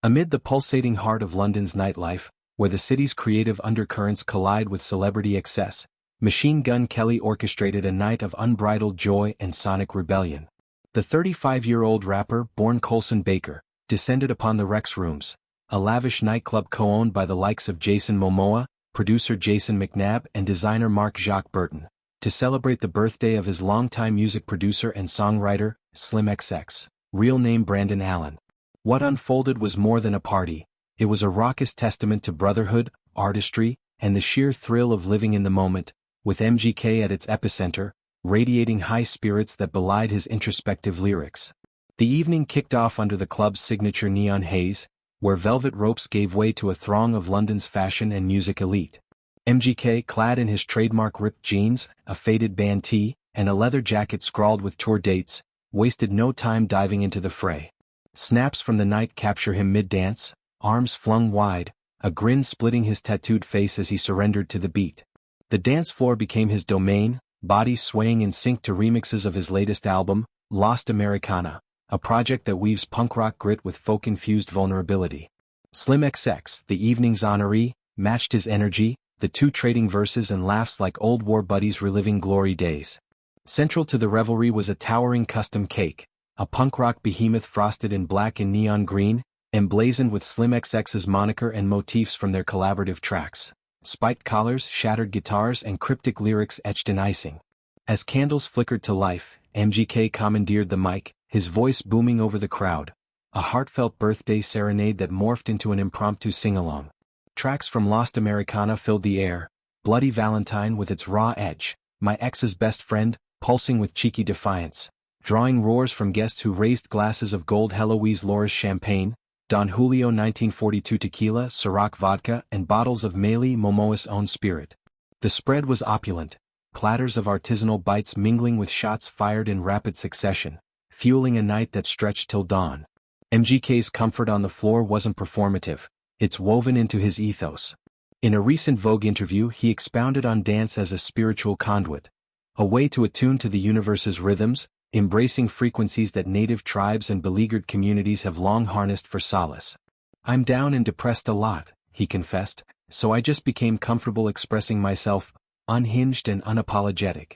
Amid the pulsating heart of London's nightlife, where the city's creative undercurrents collide with celebrity excess, Machine Gun Kelly orchestrated a night of unbridled joy and sonic rebellion. The 35-year-old rapper, born Colson Baker, descended upon the Rex Rooms, a lavish nightclub co-owned by the likes of Jason Momoa, producer Jason McNabb and designer Marc-Jacques Burton, to celebrate the birthday of his longtime music producer and songwriter, SlimXX, real name Brandon Allen. What unfolded was more than a party, it was a raucous testament to brotherhood, artistry, and the sheer thrill of living in the moment, with MGK at its epicenter, radiating high spirits that belied his introspective lyrics. The evening kicked off under the club's signature neon haze, where velvet ropes gave way to a throng of London's fashion and music elite. MGK, clad in his trademark ripped jeans, a faded band tee, and a leather jacket scrawled with tour dates, wasted no time diving into the fray. Snaps from the night capture him mid-dance, arms flung wide, a grin splitting his tattooed face as he surrendered to the beat. The dance floor became his domain, body swaying in sync to remixes of his latest album, Lost Americana, a project that weaves punk rock grit with folk-infused vulnerability. SlimXX, the evening's honoree, matched his energy, the two trading verses and laughs like old war buddies reliving glory days. Central to the revelry was a towering custom cake, a punk rock behemoth frosted in black and neon green, emblazoned with SlimXX's moniker and motifs from their collaborative tracks. Spiked collars, shattered guitars and cryptic lyrics etched in icing. As candles flickered to life, MGK commandeered the mic, his voice booming over the crowd, a heartfelt birthday serenade that morphed into an impromptu sing-along. Tracks from Lost Americana filled the air, Bloody Valentine with its raw edge, My Ex's Best Friend, pulsing with cheeky defiance, drawing roars from guests who raised glasses of gold Héloïse Lloris Champagne, Don Julio 1942 tequila, Cîroc vodka and bottles of Meili, Momoa's own spirit. The spread was opulent, platters of artisanal bites mingling with shots fired in rapid succession, fueling a night that stretched till dawn. MGK's comfort on the floor wasn't performative, it's woven into his ethos. In a recent Vogue interview he expounded on dance as a spiritual conduit, a way to attune to the universe's rhythms, embracing frequencies that native tribes and beleaguered communities have long harnessed for solace. "I'm down and depressed a lot," he confessed, "so I just became comfortable expressing myself, unhinged and unapologetic."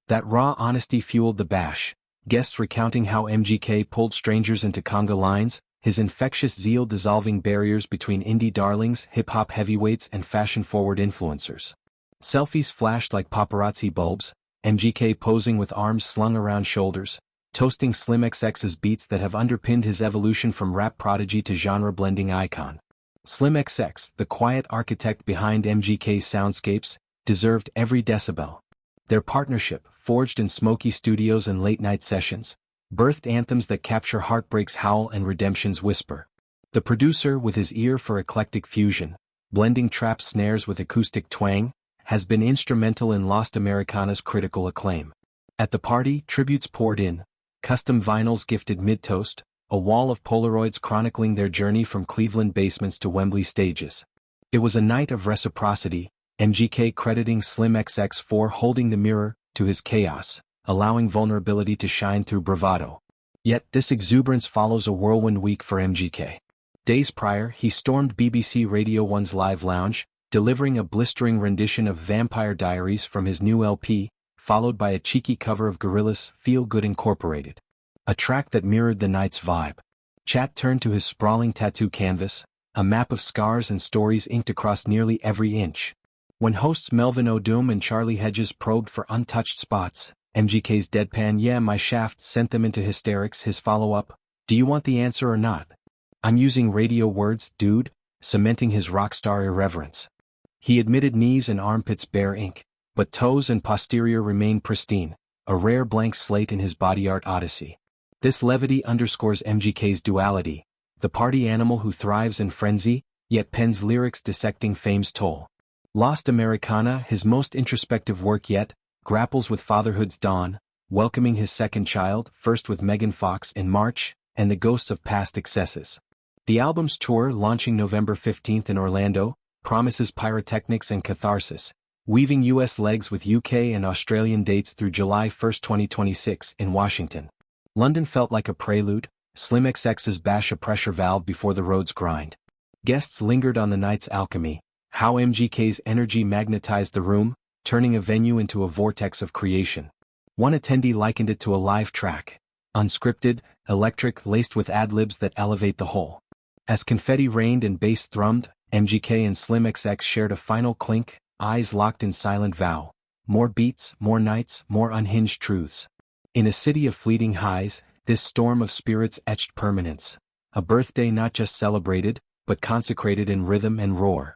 That raw honesty fueled the bash, guests recounting how MGK pulled strangers into conga lines, his infectious zeal dissolving barriers between indie darlings, hip-hop heavyweights and fashion-forward influencers. Selfies flashed like paparazzi bulbs, MGK posing with arms slung around shoulders, toasting SlimXX's beats that have underpinned his evolution from rap prodigy to genre-blending icon. SlimXX, the quiet architect behind MGK's soundscapes, deserved every decibel. Their partnership, forged in smoky studios and late-night sessions, birthed anthems that capture heartbreak's howl and redemption's whisper. The producer, with his ear for eclectic fusion, blending trap snares with acoustic twang, has been instrumental in Lost Americana's critical acclaim. At the party, tributes poured in, custom vinyls gifted mid-toast, a wall of Polaroids chronicling their journey from Cleveland basements to Wembley stages. It was a night of reciprocity, MGK crediting SlimXX for holding the mirror to his chaos, allowing vulnerability to shine through bravado. Yet this exuberance follows a whirlwind week for MGK. Days prior, he stormed BBC Radio 1's Live Lounge, delivering a blistering rendition of Vampire Diaries from his new LP, followed by a cheeky cover of Gorillaz' Feel Good Incorporated, a track that mirrored the night's vibe. Chat turned to his sprawling tattoo canvas, a map of scars and stories inked across nearly every inch. When hosts Melvin O'Doom and Charlie Hedges probed for untouched spots, MGK's deadpan "Yeah, my shaft" sent them into hysterics. His follow-up, "Do you want the answer or not? I'm using radio words, dude," cementing his rockstar irreverence. He admitted knees and armpits bear ink, but toes and posterior remain pristine, a rare blank slate in his body art odyssey. This levity underscores MGK's duality, the party animal who thrives in frenzy, yet pens lyrics dissecting fame's toll. Lost Americana, his most introspective work yet, grapples with fatherhood's dawn, welcoming his second child, first with Megan Fox in March, and the ghosts of past excesses. The album's tour, launching November 15th in Orlando, promises pyrotechnics and catharsis, weaving U.S. legs with UK and Australian dates through July 1, 2026 in Washington. London felt like a prelude, SlimXX's bash a pressure valve before the roads grind. Guests lingered on the night's alchemy, how MGK's energy magnetized the room, turning a venue into a vortex of creation. One attendee likened it to a live track. Unscripted, electric, laced with ad-libs that elevate the whole. As confetti rained and bass thrummed, MGK and SlimXX shared a final clink, eyes locked in silent vow. More beats, more nights, more unhinged truths. In a city of fleeting highs, this storm of spirits etched permanence. A birthday not just celebrated, but consecrated in rhythm and roar.